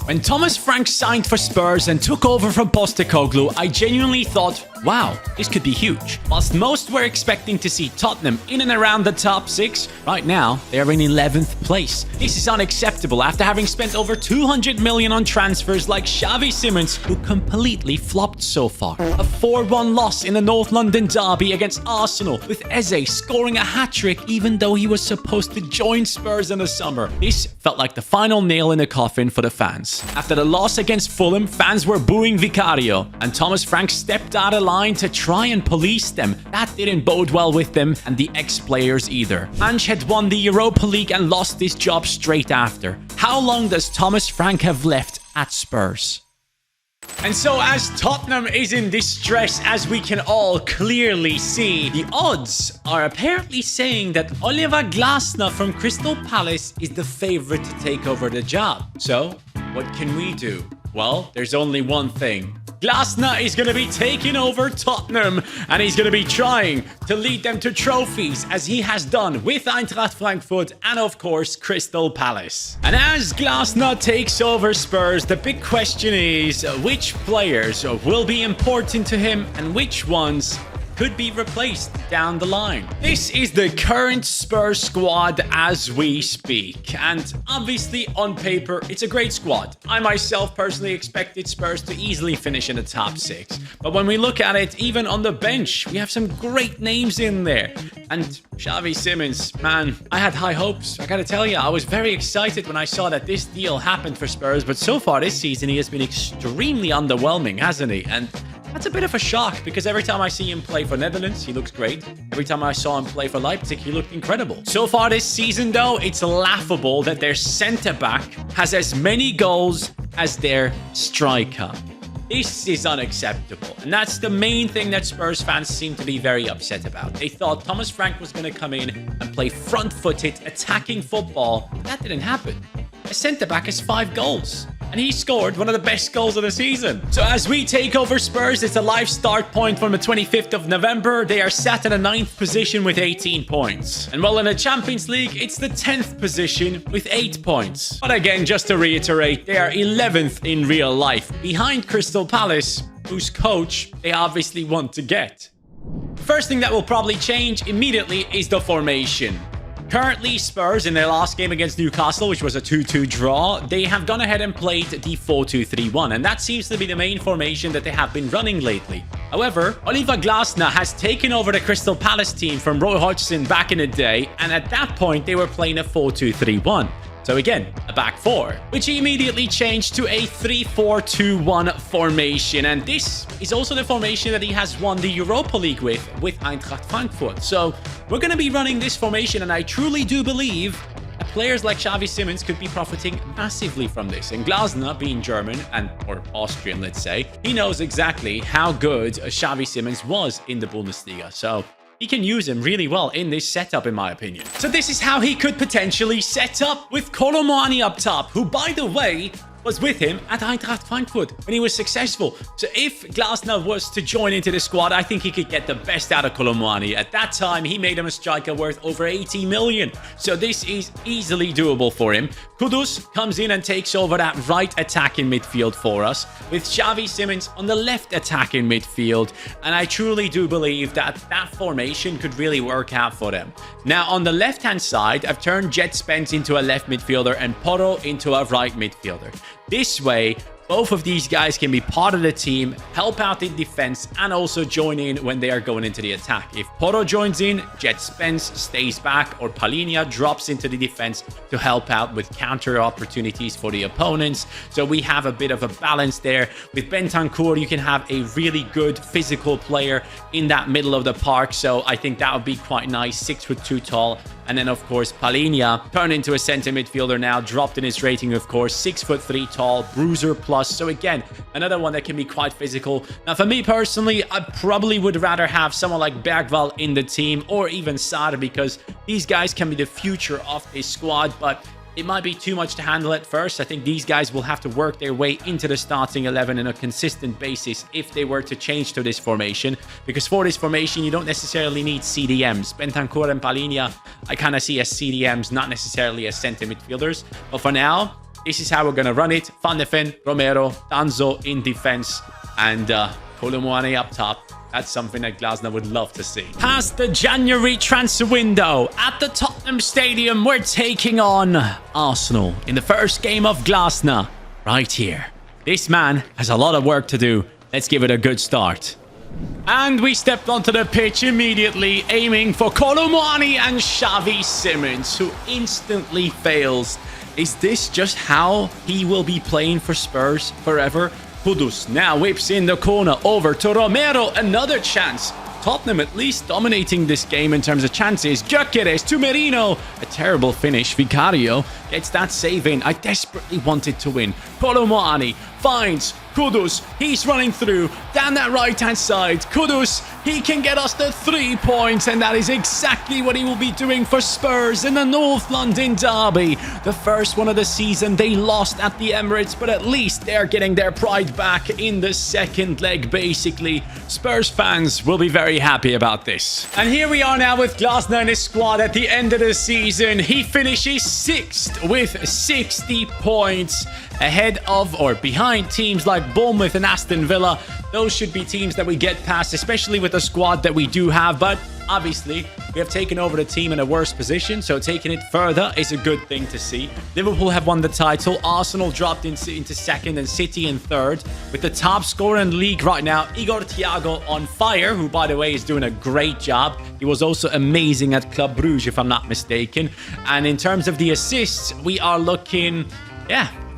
When Thomas Frank signed for Spurs and took over from Postecoglou, I genuinely thought, wow, this could be huge. Whilst most were expecting to see Tottenham in and around the top 6, right now they are in 11th place. This is unacceptable after having spent over 200 million on transfers like Xavi Simons, who completely flopped so far. A 4-1 loss in the North London derby against Arsenal, with Eze scoring a hat-trick even though he was supposed to join Spurs in the summer. This felt like the final nail in the coffin for the fans. After the loss against Fulham, fans were booing Vicario, and Thomas Frank stepped out of line to try and police them. That didn't bode well with them and the ex-players either. Ange had won the Europa League and lost his job straight after. How long does Thomas Frank have left at Spurs? And so as Tottenham is in distress, as we can all clearly see, the odds are apparently saying that Oliver Glasner from Crystal Palace is the favorite to take over the job. So, what can we do? Well, there's only one thing. Glasner is going to be taking over Tottenham, and he's going to be trying to lead them to trophies, as he has done with Eintracht Frankfurt and, of course, Crystal Palace. And as Glasner takes over Spurs, the big question is, which players will be important to him and which ones could be replaced down the line. This is the current Spurs squad as we speak, and obviously on paper it's a great squad. I myself personally expected Spurs to easily finish in the top 6, but when we look at it, even on the bench we have some great names in there. And Xavi Simons, man, I had high hopes. I gotta tell you, I was very excited when I saw that this deal happened for Spurs, but so far this season he has been extremely underwhelming, hasn't he? And that's a bit of a shock, because every time I see him play for Netherlands, he looks great. Every time I saw him play for Leipzig, he looked incredible. So far this season, though, it's laughable that their centre-back has as many goals as their striker. This is unacceptable, and that's the main thing that Spurs fans seem to be very upset about. They thought Thomas Frank was going to come in and play front-footed, attacking football. That didn't happen. A centre-back has 5 goals, and he scored one of the best goals of the season. So as we take over Spurs, it's a live start point from the 25th of November. They are sat in the 9th position with 18 points. And while in the Champions League, it's the 10th position with 8 points. But again, just to reiterate, they are 11th in real life, behind Crystal Palace, whose coach they obviously want to get. First thing that will probably change immediately is the formation. Currently, Spurs, in their last game against Newcastle, which was a 2-2 draw, they have gone ahead and played the 4-2-3-1, and that seems to be the main formation that they have been running lately. However, Oliver Glasner has taken over the Crystal Palace team from Roy Hodgson back in the day, and at that point, they were playing a 4-2-3-1. So again, a back 4, which he immediately changed to a 3-4-2-1 formation. And this is also the formation that he has won the Europa League with Eintracht Frankfurt. So we're going to be running this formation, and I truly do believe that players like Xavi Simons could be profiting massively from this. And Glasner, being German or Austrian, let's say, he knows exactly how good Xavi Simons was in the Bundesliga. So he can use him really well in this setup, in my opinion. So this is how he could potentially set up with Kolo Muani up top, who, by the way, was with him at Eintracht Frankfurt when he was successful. So if Glasner was to join into the squad, I think he could get the best out of Kolo Muani. At that time, he made him a striker worth over 80 million. So this is easily doable for him. Kudus comes in and takes over that right attacking midfield for us, with Xavi Simons on the left attacking midfield. And I truly do believe that that formation could really work out for them. Now, on the left-hand side, I've turned Jet Spence into a left midfielder and Porro into a right midfielder. This way, both of these guys can be part of the team, help out in defense, and also join in when they are going into the attack. If Porro joins in, Jet Spence stays back, or Palhinha drops into the defense to help out with counter opportunities for the opponents. So we have a bit of a balance there. With Bentancur, you can have a really good physical player in that middle of the park. So I think that would be quite nice. 6'2" tall. And then, of course, Palhinha turned into a center midfielder now, dropped in his rating, of course, 6'3" tall, bruiser plus. So again, another one that can be quite physical. Now, for me personally, I probably would rather have someone like Bergwall in the team, or even Sarr, because these guys can be the future of this squad. But it might be too much to handle at first. I think these guys will have to work their way into the starting 11 on a consistent basis if they were to change to this formation. Because for this formation, you don't necessarily need CDMs. Bentancur and Palhinha, I kind of see as CDMs, not necessarily as center midfielders. But for now, this is how we're going to run it. Van de Ven, Romero, Danzo in defense, and Kolo Muani up top. That's something that Glasner would love to see. Past the January transfer window, at the Tottenham Stadium, we're taking on Arsenal in the first game of Glasner right here. This man has a lot of work to do. Let's give it a good start. And we stepped onto the pitch immediately, aiming for Kolo Muani and Xavi Simons, who instantly fails. Is this just how he will be playing for Spurs forever? Kudus now whips in the corner over to Romero. Another chance. Tottenham at least dominating this game in terms of chances. Gyökeres to Merino. A terrible finish. Vicario gets that save in. I desperately wanted to win. Kolo Muani finds Kudus. He's running through down that right-hand side. Kudus, he can get us the 3 points, and that is exactly what he will be doing for Spurs in the North London derby. The first one of the season. They lost at the Emirates, but at least they're getting their pride back in the second leg, basically. Spurs fans will be very happy about this. And here we are now with Glasner and his squad at the end of the season. He finishes 6th with 60 points, ahead of or behind teams like Bournemouth and Aston Villa. Those should be teams that we get past, especially with the squad that we do have. But obviously, we have taken over the team in a worse position, so taking it further is a good thing to see. Liverpool have won the title. Arsenal dropped into second and City in third. With the top scorer in the league right now, Igor Thiago on fire, who, by the way, is doing a great job. He was also amazing at Club Brugge, if I'm not mistaken. And in terms of the assists, we are looking,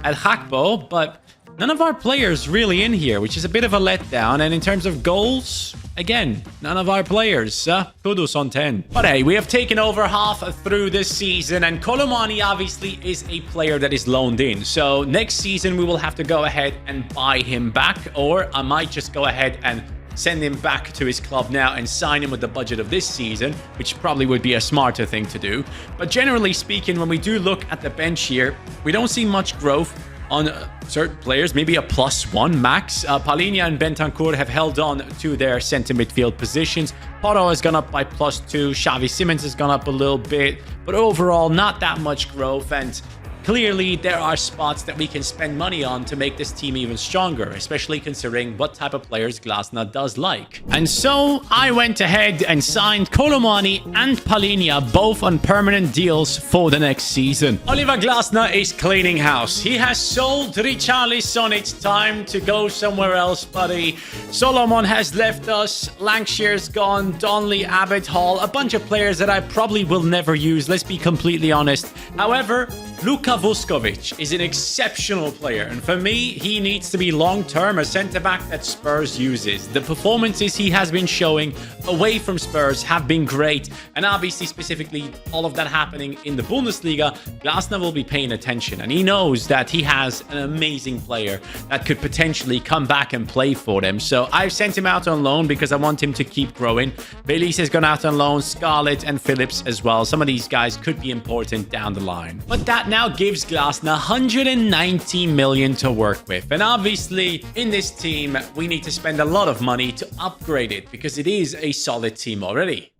at Hakpo, but none of our players really in here, which is a bit of a letdown. And in terms of goals, again, none of our players. Kudus on 10. But hey, we have taken over half through this season, and Kolo Muani obviously is a player that is loaned in. So next season, we will have to go ahead and buy him back, or I might just go ahead and send him back to his club now and sign him with the budget of this season, which probably would be a smarter thing to do. But generally speaking, when we do look at the bench here, we don't see much growth on certain players, maybe a +1 max. Palhinha and Bentancur have held on to their centre midfield positions. Porro has gone up by +2. Xavi Simons has gone up a little bit, but overall not that much growth. And clearly, there are spots that we can spend money on to make this team even stronger, especially considering what type of players Glasner does like. And so I went ahead and signed Kolo Muani and Palhinha, both on permanent deals for the next season. Oliver Glasner is cleaning house. He has sold Richarlison. It's time to go somewhere else, buddy. Solomon has left us. Lankshire's gone. Donley, Abbott, Hall. A bunch of players that I probably will never use, let's be completely honest. However, Luka Vuskovic is an exceptional player, and for me, he needs to be long-term a centre-back that Spurs uses. The performances he has been showing away from Spurs have been great, and obviously, specifically, all of that happening in the Bundesliga, Glasner will be paying attention, and he knows that he has an amazing player that could potentially come back and play for them. So I've sent him out on loan because I want him to keep growing. Bayliss has gone out on loan, Scarlett and Phillips as well. Some of these guys could be important down the line. But that now gives Glasner 190 million to work with. And obviously, in this team, we need to spend a lot of money to upgrade it because it is a solid team already.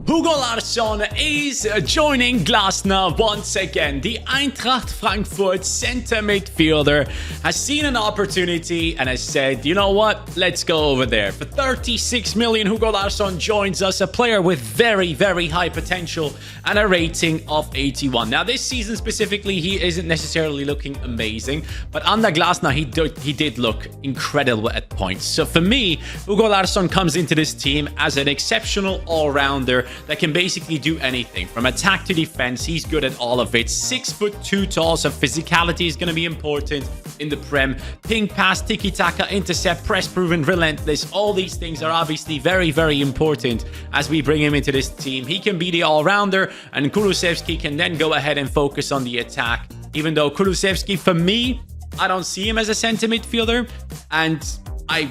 Hugo Larsson is joining Glasner once again. The Eintracht Frankfurt center midfielder has seen an opportunity and has said, you know what, let's go over there. For 36 million, Hugo Larsson joins us, a player with very, very high potential and a rating of 81. Now, this season specifically, he isn't necessarily looking amazing, but under Glasner, he did look incredible at points. So for me, Hugo Larsson comes into this team as an exceptional all-rounder that can basically do anything from attack to defense. He's good at all of it. 6'2" tall, so physicality is going to be important in the Prem. Ping, pass, tiki-taka, intercept, press proven, relentless. All these things are obviously very, very important as we bring him into this team. He can be the all-rounder, and Kulusevski can then go ahead and focus on the attack. Even though Kulusevski, for me, I don't see him as a center midfielder, and I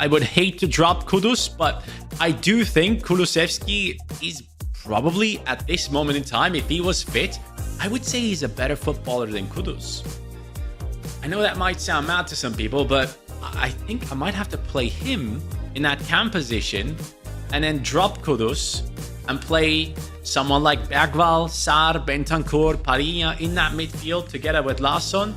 would hate to drop Kudus, but I do think Kulusevski is probably, at this moment in time, if he was fit, I would say he's a better footballer than Kudus. I know that might sound mad to some people, but I think I might have to play him in that cam position and then drop Kudus and play someone like Bergval, Sar, Bentancur, Parinha in that midfield together with Larsson,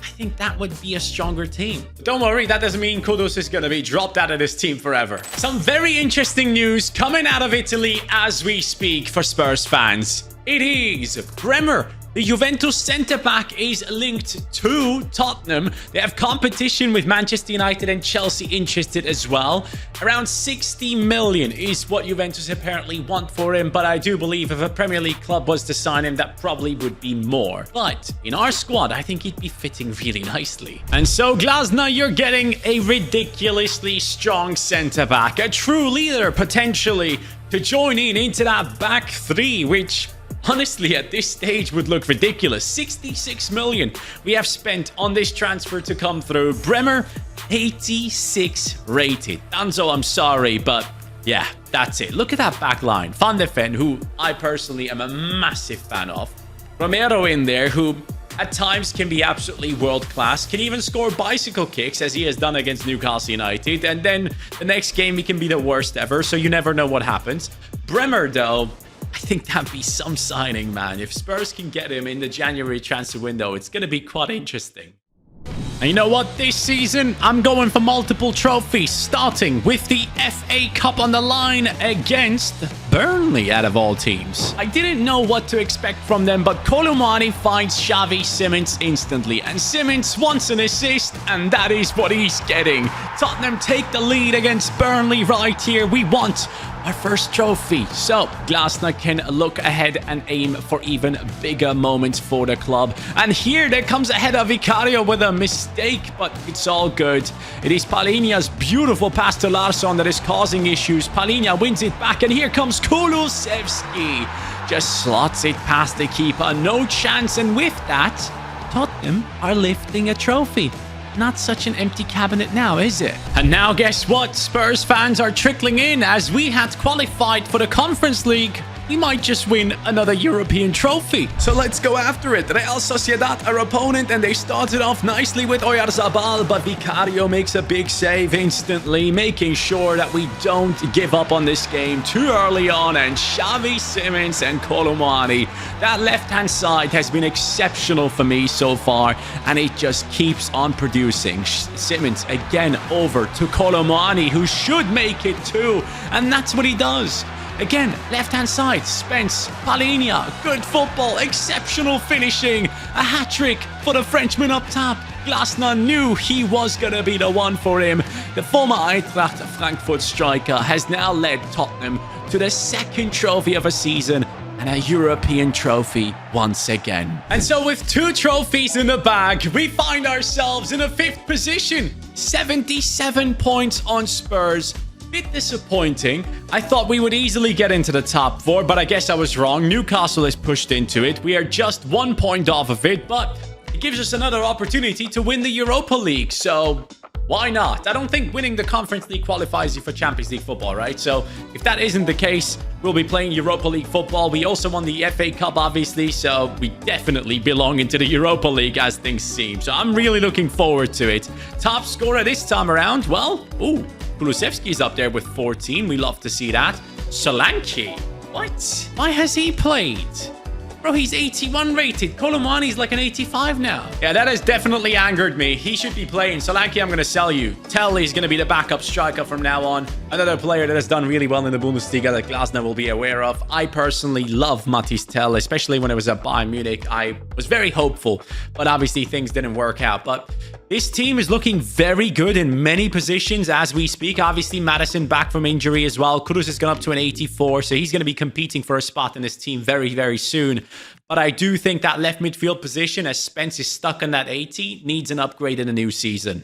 I think that would be a stronger team. But don't worry, that doesn't mean Kudus is going to be dropped out of this team forever. Some very interesting news coming out of Italy as we speak for Spurs fans. It is Bremer. The Juventus centre-back is linked to Tottenham. They have competition with Manchester United and Chelsea interested as well. Around 60 million is what Juventus apparently want for him, but I do believe if a Premier League club was to sign him, that probably would be more. But in our squad, I think he'd be fitting really nicely. And so, Glasner, you're getting a ridiculously strong centre-back, a true leader, potentially, to join into that back three, which honestly, at this stage would look ridiculous. 66 million we have spent on this transfer to come through. Bremer, 86 rated. Danzo, I'm sorry, but yeah, that's it. Look at that back line. Van de Ven, who I personally am a massive fan of. Romero in there, who at times can be absolutely world-class, can even score bicycle kicks, as he has done against Newcastle United. And then the next game, he can be the worst ever, so you never know what happens. Bremer, though, I think that'd be some signing, man. If Spurs can get him in the January transfer window, it's going to be quite interesting. And you know what? This season, I'm going for multiple trophies, starting with the FA Cup on the line against Burnley, out of all teams. I didn't know what to expect from them, but Kolumani finds Xavi Simons instantly, and Simons wants an assist, and that is what he's getting. Tottenham take the lead against Burnley right here. We want our first trophy. So Glasner can look ahead and aim for even bigger moments for the club. And here there comes a header Vicario with a mistake, but it's all good. It is Palinha's beautiful pass to Larsson that is causing issues. Palinha wins it back, and here comes Kulusevski. Just slots it past the keeper. No chance, and with that, Tottenham are lifting a trophy. Not such an empty cabinet now, is it? And now guess what? Spurs fans are trickling in. As we had qualified for the Conference League, we might just win another European trophy. So let's go after it. Real Sociedad, our opponent, and they started off nicely with Oyarzabal, but Vicario makes a big save instantly, making sure that we don't give up on this game too early on. And Xavi Simons and Kolumani, that left-hand side has been exceptional for me so far, and it just keeps on producing. Simons again over to Kolumani, who should make it too, and that's what he does. Again, left-hand side, Spence, Palinha, good football, exceptional finishing, a hat-trick for the Frenchman up top. Glasner knew he was going to be the one for him. The former Eintracht Frankfurt striker has now led Tottenham to the second trophy of a season and a European trophy once again. And so with 2 trophies in the bag, we find ourselves in a 5th position. 77 points on Spurs. Bit disappointing. I thought we would easily get into the top 4, but I guess I was wrong. Newcastle is pushed into it. We are just 1 point off of it, but it gives us another opportunity to win the Europa League, so why not? I don't think winning the Conference League qualifies you for Champions League football, right? So if that isn't the case, we'll be playing Europa League football. We also won the FA Cup, obviously, so we definitely belong into the Europa League as things seem. So I'm really looking forward to it. Top scorer this time around, well, Kulusevski's up there with 14. We love to see that. Solanke. What? Why has he played? Bro, he's 81 rated. Kolumani's like an 85 now. Yeah, that has definitely angered me. He should be playing. Solanke, I'm going to sell you. Tell he's going to be the backup striker from now on. Another player that has done really well in the Bundesliga that Glasner will be aware of. I personally love Mathis Tell, especially when it was at Bayern Munich. I was very hopeful, but obviously things didn't work out. But this team is looking very good in many positions as we speak. Obviously, Madison back from injury as well. Kudus has gone up to an 84, so he's going to be competing for a spot in this team very, very soon. But I do think that left midfield position, as Spence is stuck in that 80, needs an upgrade in the new season.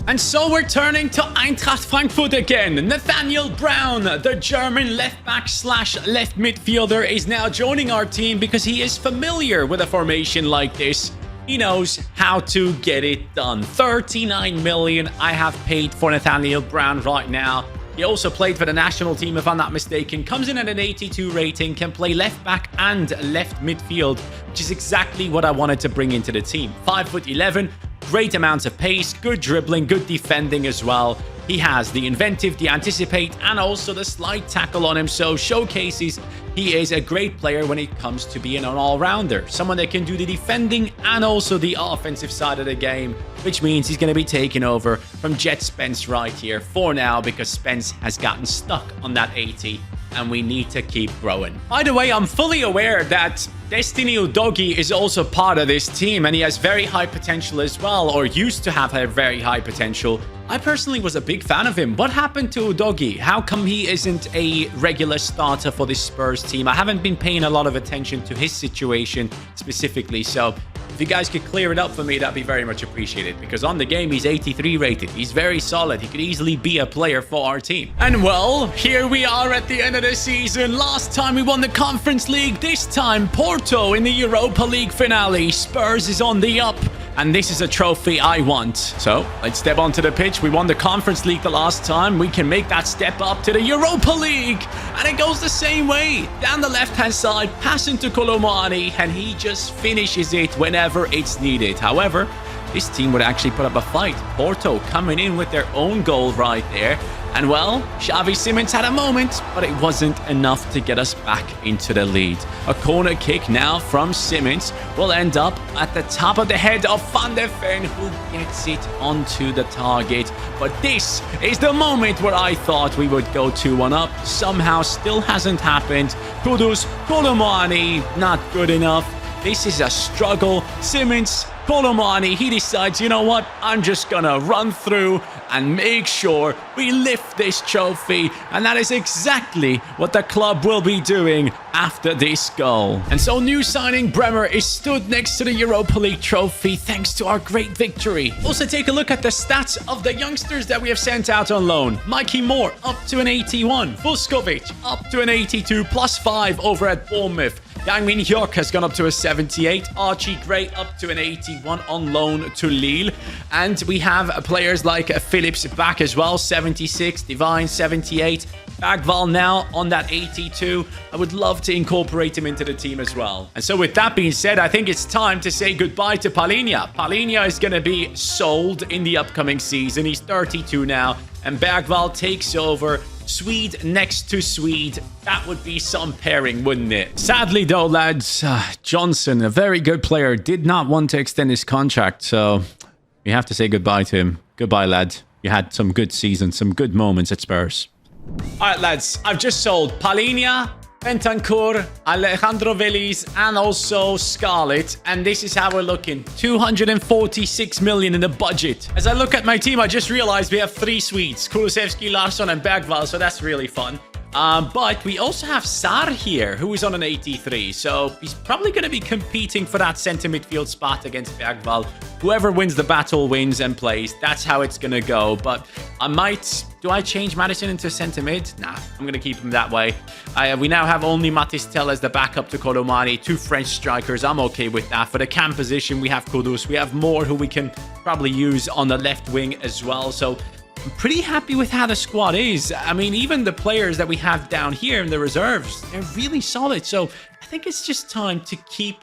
And so we're turning to Eintracht Frankfurt again. Nathaniel Brown, the German left-back / left midfielder, is now joining our team because he is familiar with a formation like this. He knows how to get it done. 39 million I have paid for Nathaniel Brown right now. He also played for the national team, if I'm not mistaken. Comes in at an 82 rating, can play left back and left midfield, which is exactly what I wanted to bring into the team. 5'11", great amounts of pace, good dribbling, good defending as well. He has the inventive, the anticipate, and also the slide tackle on him, so showcases he is a great player when it comes to being an all-rounder. Someone that can do the defending and also the offensive side of the game, which means he's going to be taking over from Jet Spence right here for now, because Spence has gotten stuck on that 80 and we need to keep growing. By the way, I'm fully aware that Destiny Udogie is also part of this team and he has very high potential as well, or used to have a very high potential. I personally was a big fan of him. What happened to Udogie? How come he isn't a regular starter for this Spurs team? I haven't been paying a lot of attention to his situation specifically, so if you guys could clear it up for me, that'd be very much appreciated, because on the game, he's 83 rated. He's very solid. He could easily be a player for our team. And well, here we are at the end of the season. Last time we won the Conference League. This time, Porto in the Europa League finale. Spurs is on the up. And this is a trophy I want. So, let's step onto the pitch. We won the Conference League the last time. We can make that step up to the Europa League. And it goes the same way. Down the left-hand side, pass into Colomani, and he just finishes it whenever it's needed. However, this team would actually put up a fight. Porto coming in with their own goal right there. And well, Xavi Simons had a moment, but it wasn't enough to get us back into the lead. A corner kick now from Simons will end up at the top of the head of Van der Ven, who gets it onto the target. But this is the moment where I thought we would go 2-1 up. Somehow still hasn't happened. Kudus, Colomani, not good enough. This is a struggle. Simons, Colomani, he decides, you know what? I'm just gonna run through and make sure we lift this trophy. And that is exactly what the club will be doing after this goal. And so new signing Bremer is stood next to the Europa League trophy thanks to our great victory. Also take a look at the stats of the youngsters that we have sent out on loan. Mikey Moore up to an 81. Vuskovic up to an 82, +5 over at Bournemouth. Yang-Min Hyuk has gone up to a 78. Archie Gray up to an 81 on loan to Lille. And we have players like Phillips back as well, 76. Divine, 78. Bagval now on that 82. I would love to incorporate him into the team as well. And so with that being said, I think it's time to say goodbye to Palhinha. Palhinha is going to be sold in the upcoming season. He's 32 now. And Bagval takes over. Swede next to Swede. That would be some pairing, wouldn't it? Sadly though, lads, Johnson, a very good player, did not want to extend his contract, so we have to say goodbye to him. Goodbye, lad. You had some good seasons, some good moments at Spurs. Alright, lads, I've just sold Palhinha, Bentancur, Alejandro Veliz, and also Scarlett. And this is how we're looking. 246 million in the budget. As I look at my team, I just realized we have 3 Swedes. Kulusevski, Larsson, and Bergvall, so that's really fun. But we also have Sar here, who is on an 83. So he's probably going to be competing for that center midfield spot against Bergvall. Whoever wins the battle wins and plays. That's how it's going to go. But I might... Do I change Madison into center mid? Nah, I'm going to keep him that way. We now have only Matistel as the backup to Colomani. 2 French strikers. I'm okay with that. For the cam position, we have Kudus. We have Moore, who we can probably use on the left wing as well. So I'm pretty happy with how the squad is. I mean, even the players that we have down here in the reserves, they're really solid. So I think it's just time to keep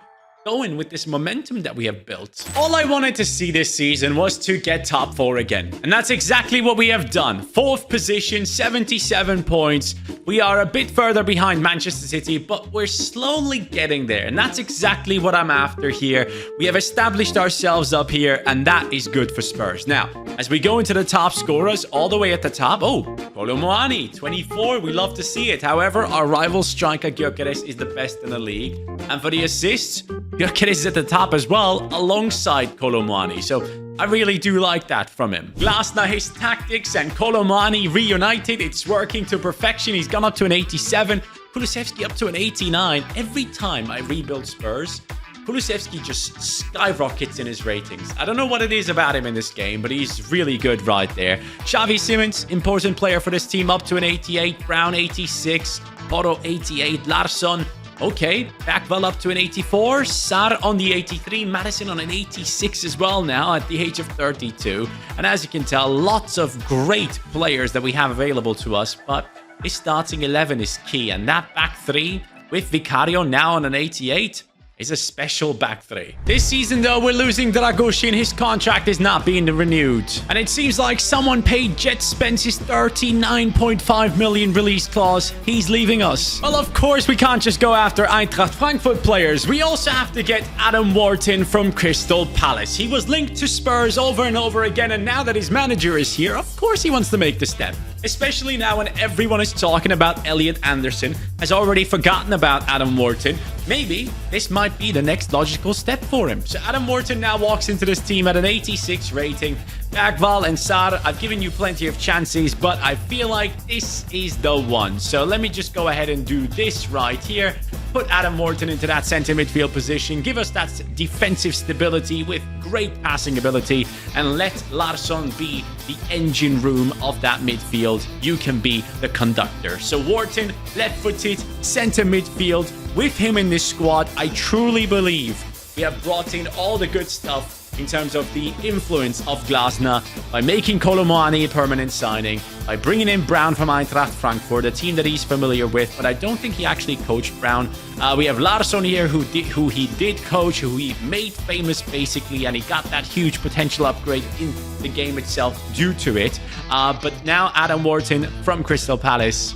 going with this momentum that we have built. All I wanted to see this season was to get top 4 again. And that's exactly what we have done. 4th position, 77 points. We are a bit further behind Manchester City, but we're slowly getting there. And that's exactly what I'm after here. We have established ourselves up here, and that is good for Spurs. Now, as we go into the top scorers, all the way at the top, oh, Colomani, 24. We love to see it. However, our rival striker, Gyökeres, is the best in the league. And for the assists, Gyökeres is at the top as well, alongside Colomani. So I really do like that from him. Glasner, his tactics, and Colomani reunited. It's working to perfection. He's gone up to an 87. Kulusevski up to an 89. Every time I rebuild Spurs, Kulusevski just skyrockets in his ratings. I don't know what it is about him in this game, but he's really good right there. Xavi Simons, important player for this team, up to an 88. Brown, 86. Porro, 88. Larsson, okay, Bagval up to an 84. Sar on the 83. Madison on an 86 as well now at the age of 32. And as you can tell, lots of great players that we have available to us. But this starting 11 is key. And that back 3 with Vicario now on an 88. is a special back three. This season, though, we're losing Dragoshin. His contract is not being renewed. And it seems like someone paid Jet Spence's 39.5 million release clause. He's leaving us. Well, of course, we can't just go after Eintracht Frankfurt players. We also have to get Adam Wharton from Crystal Palace. He was linked to Spurs over and over again, and now that his manager is here, of course he wants to make the step. Especially now when everyone is talking about Elliot Anderson, has already forgotten about Adam Wharton. Maybe this might be the next logical step for him. So Adam Wharton now walks into this team at an 86 rating. Bergwall and Sarr, I've given you plenty of chances, but I feel like this is the one. So let me just go ahead and do this right here. Put Adam Wharton into that center midfield position. Give us that defensive stability with great passing ability. And let Larsson be the engine room of that midfield. You can be the conductor. So Wharton, left-footed, center midfield. With him in this squad, I truly believe we have brought in all the good stuff in terms of the influence of Glasner by making Colomani a permanent signing, by bringing in Brown from Eintracht Frankfurt, a team that he's familiar with, but I don't think he actually coached Brown. We have Larsson here who he did coach, who he made famous basically, and he got that huge potential upgrade in the game itself due to it. But now Adam Wharton from Crystal Palace.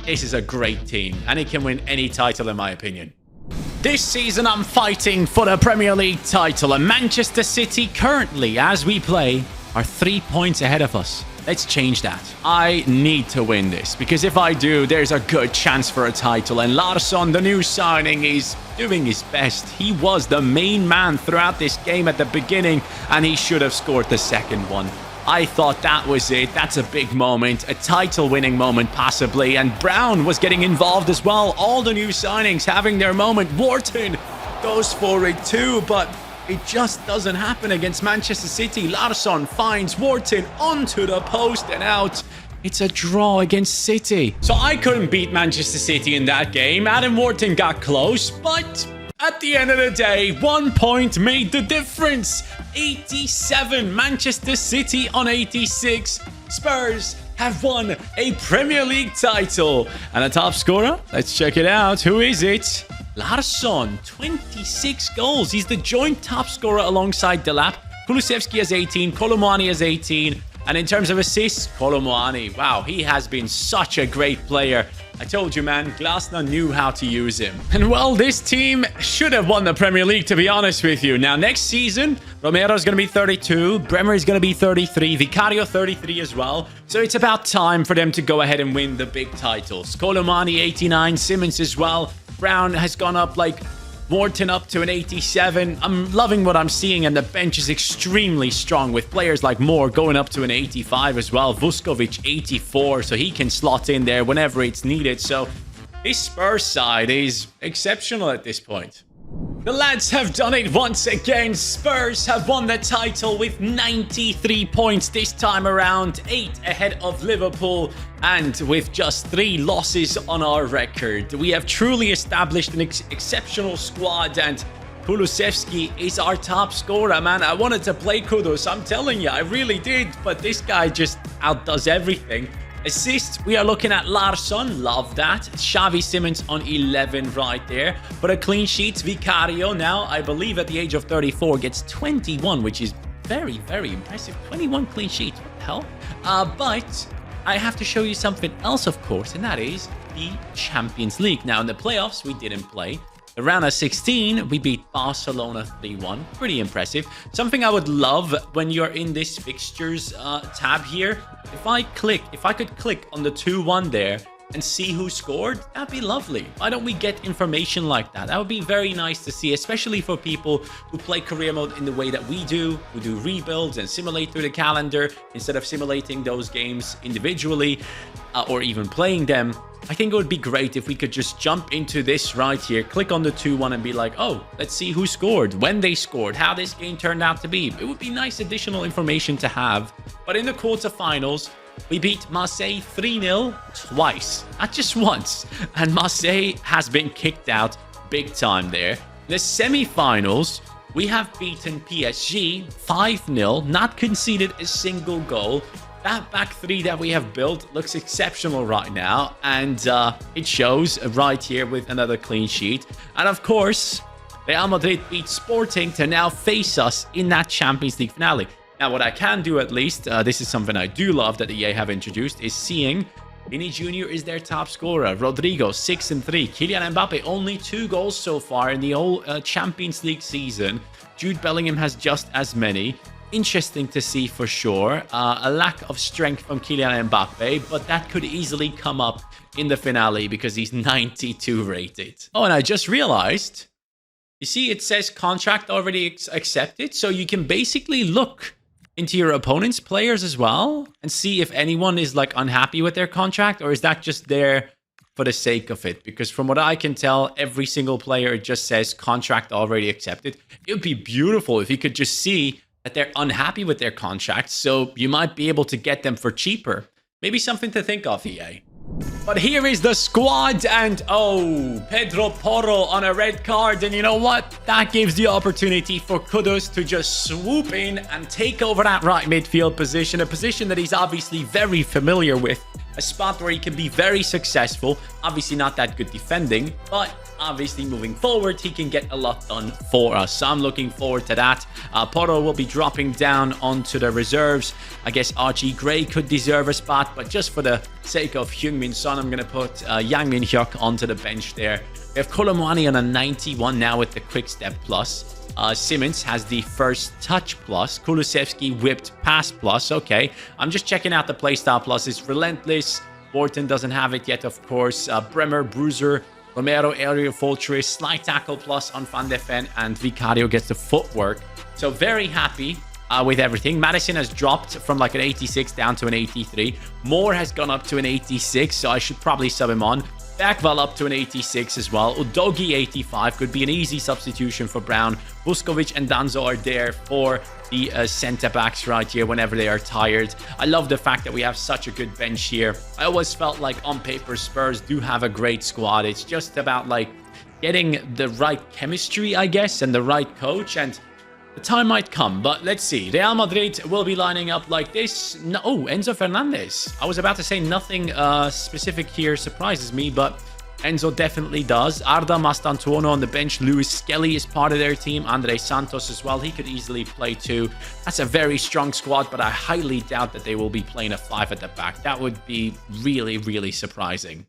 This is a great team, and it can win any title in my opinion. This season, I'm fighting for the Premier League title, and Manchester City currently, as we play, are 3 points ahead of us. Let's change that. I need to win this, because if I do, there's a good chance for a title, and Larsson, the new signing, is doing his best. He was the main man throughout this game at the beginning, and he should have scored the second one. I thought that was it. That's a big moment, a title-winning moment possibly, and Brown was getting involved as well. All the new signings having their moment. Wharton goes for it too, but it just doesn't happen against Manchester City. Larsson finds Wharton onto the post and out. It's a draw against City. So I couldn't beat Manchester City in that game. Adam Wharton got close, but at the end of the day, 1 point made the difference. 87, Manchester City on 86. Spurs have won a Premier League title. And a top scorer? Let's check it out. Who is it? Larsson, 26 goals. He's the joint top scorer alongside Delap. Kulusevski has 18, Colomani has 18. And in terms of assists, Colomani, wow, he has been such a great player. I told you, man, Glasner knew how to use him. And well, this team should have won the Premier League, to be honest with you. Now, next season, Romero's going to be 32, Bremer is going to be 33, Vicario 33 as well. So it's about time for them to go ahead and win the big titles. Colomani 89, Simmons as well. Brown has gone up like Wharton up to an 87. I'm loving what I'm seeing, and the bench is extremely strong with players like Moore going up to an 85 as well. Vuskovic 84, so he can slot in there whenever it's needed. So this Spurs side is exceptional at this point. The lads have done it once again. Spurs have won the title with 93 points this time around, 8 ahead of Liverpool, and with just 3 losses on our record. We have truly established an exceptional squad, and Kulusevski is our top scorer, man. I wanted to play Kudus, I'm telling you, I really did, but this guy just outdoes everything. Assists, we are looking at Larsson. Love that. Xavi Simmons on 11 right there. But a clean sheet, Vicario now, I believe at the age of 34, gets 21, which is very, very impressive. 21 clean sheets. What the hell? But I have to show you something else, of course, and that is the Champions League. Now, in the playoffs, we didn't play. The round of 16, we beat Barcelona 3-1. Pretty impressive. Something I would love when you're in this fixtures tab here, if I could click on the 2-1 there and see who scored, that'd be lovely. Why don't we get information like that? That would be very nice to see, especially for people who play career mode in the way that we do, who do rebuilds and simulate through the calendar instead of simulating those games individually or even playing them. I think it would be great if we could just jump into this right here, click on the 2-1 and be like, oh, let's see who scored, when they scored, how this game turned out to be. It would be nice additional information to have. But in the quarterfinals, we beat Marseille 3-0 twice, not just once. And Marseille has been kicked out big time there. In the semi-finals, we have beaten PSG 5-0, not conceded a single goal. That back three that we have built looks exceptional right now, and it shows right here with another clean sheet. And of course, Real Madrid beat Sporting to now face us in that Champions League finale. Now, what I can do at least, this is something I do love that EA have introduced, is seeing Vini Jr. is their top scorer. Rodrigo, 6 and 3. Kylian Mbappe, only 2 goals so far in the whole Champions League season. Jude Bellingham has just as many. Interesting to see for sure. A lack of strength from Kylian Mbappe, but that could easily come up in the finale because he's 92 rated. Oh, and I just realized, you see, it says contract already accepted. So you can basically look into your opponent's players as well and see if anyone is like unhappy with their contract, or is that just there for the sake of it? Because from what I can tell, every single player just says contract already accepted. It would be beautiful if you could just see that they're unhappy with their contracts, so you might be able to get them for cheaper. Maybe something to think of, EA. But here is the squad, and oh, Pedro Porro on a red card, and you know what? That gives the opportunity for Kudus to just swoop in and take over that right midfield position, a position that he's obviously very familiar with, a spot where he can be very successful. Obviously not that good defending, but obviously moving forward, he can get a lot done for us. So I'm looking forward to that. Porro will be dropping down onto the reserves. I guess Archie Gray could deserve a spot, but just for the sake of Heung-min Son, I'm going to put Yang Min-hyuk onto the bench there. We have Kolomwani on a 91 now with the quick step plus. Simmons has the first touch plus. Kulusevski whipped pass plus. Okay, I'm just checking out the playstyle plus. It's relentless. Wharton doesn't have it yet, of course. Bremer, Bruiser, Romero, aerial fortress, slight tackle plus on Van de Ven, and Vicario gets the footwork. So very happy with everything. Madison has dropped from like an 86 down to an 83. Moore has gone up to an 86, so I should probably sub him on. Bergvall up to an 86 as well. Udogi 85 could be an easy substitution for Brown. Vuskovic and Danzo are there for the centre-backs right here whenever they are tired. I love the fact that we have such a good bench here. I always felt like on paper Spurs do have a great squad. It's just about like getting the right chemistry, I guess, and the right coach, and the time might come, but let's see. Real Madrid will be lining up like this. No, oh, Enzo Fernandez. I was about to say nothing specific here surprises me, but Enzo definitely does. Arda Mastantuono on the bench. Luis Skelly is part of their team. Andre Santos as well. He could easily play too. That's a very strong squad, but I highly doubt that they will be playing a 5 at the back. That would be really, really surprising.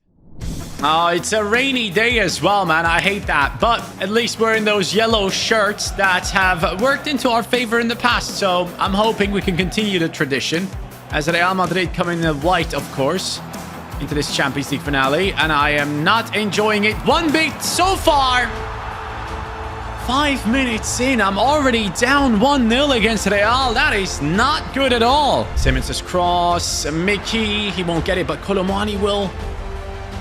Oh, it's a rainy day as well, man. I hate that. But at least we're in those yellow shirts that have worked into our favor in the past. So I'm hoping we can continue the tradition. As Real Madrid come in white, of course, into this Champions League finale. And I am not enjoying it one bit so far. 5 minutes in, I'm already down 1-0 against Real. That is not good at all. Simmons' cross. Mickey, he won't get it, but Kolomwani will.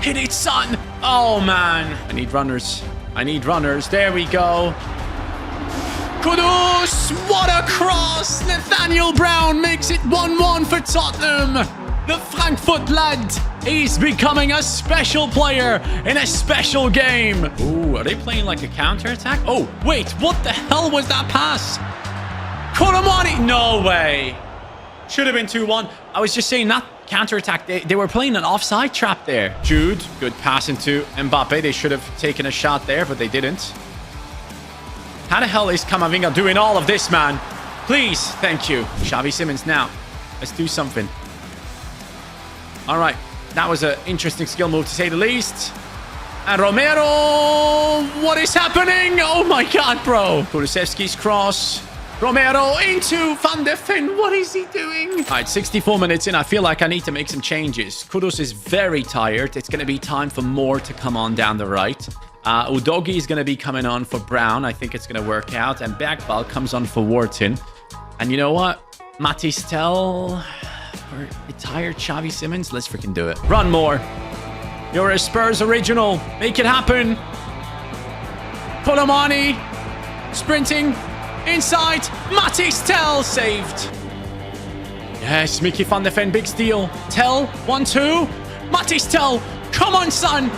Hit it, son! Oh, man. I need runners. I need runners. There we go. Kudus! What a cross! Nathaniel Brown makes it 1-1 for Tottenham. The Frankfurt lad is becoming a special player in a special game. Ooh, are they playing like a counter-attack? Oh, wait. What the hell was that pass? Kolomwani! No way. Should have been 2-1. I was just saying that counter-attack. They were playing an offside trap there. Jude, good pass into Mbappe. They should have taken a shot there, but they didn't. How the hell is Camavinga doing all of this, man? Please, thank you. Xavi Simons now. Let's do something. All right. That was an interesting skill move, to say the least. And Romero. What is happening? Oh, my God, bro. Kulusevski's cross. Romero into Van de Ven. What is he doing? All right, 64 minutes in. I feel like I need to make some changes. Kudus is very tired. It's going to be time for Moore to come on down the right. Udogi is going to be coming on for Brown. I think it's going to work out. And Bergvall comes on for Wharton. And you know what? Matistel for retired Xavi Simons. Let's freaking do it. Run, Moore. You're a Spurs original. Make it happen. Kolomani sprinting. Inside, Matisse Tell saved. Yes, Mickey van de Ven, big steal. Tell, 1-2. Matisse Tell, come on, son.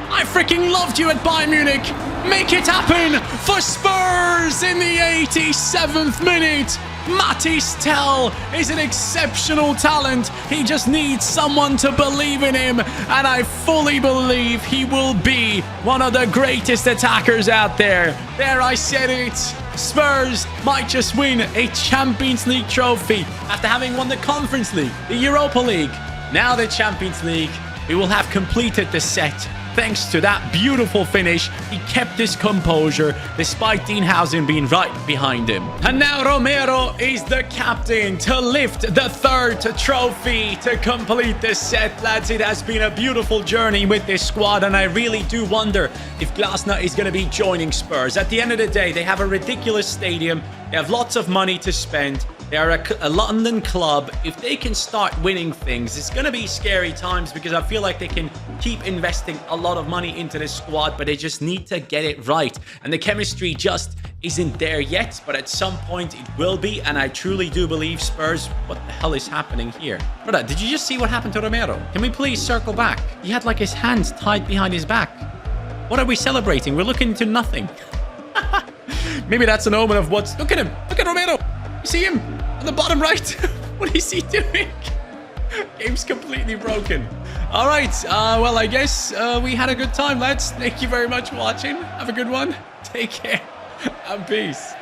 I freaking loved you at Bayern Munich. Make it happen for Spurs in the 87th minute. Matisse Tell is an exceptional talent. He just needs someone to believe in him, and I fully believe he will be one of the greatest attackers out there. There, I said it. Spurs might just win a Champions League trophy after having won the Conference League, the Europa League, now the Champions League. We will have completed the set. Thanks to that beautiful finish, he kept his composure despite Dean Housen being right behind him. And now Romero is the captain to lift the third trophy to complete the set. Lads, it has been a beautiful journey with this squad, and I really do wonder if GLASNER is going to be joining Spurs. At the end of the day, they have a ridiculous stadium. They have lots of money to spend. They are a London club. If they can start winning things, it's going to be scary times, because I feel like they can keep investing a lot of money into this squad, but they just need to get it right. And the chemistry just isn't there yet, but at some point it will be. And I truly do believe Spurs... What the hell is happening here? Brother, did you just see what happened to Romero? Can we please circle back? He had like his hands tied behind his back. What are we celebrating? We're looking into nothing. Maybe that's an omen of what's... Look at him. Look at Romero. You see him on the bottom right? What is he doing? Game's completely broken. All right. Well, I guess we had a good time, lads. Thank you very much for watching. Have a good one. Take care and peace.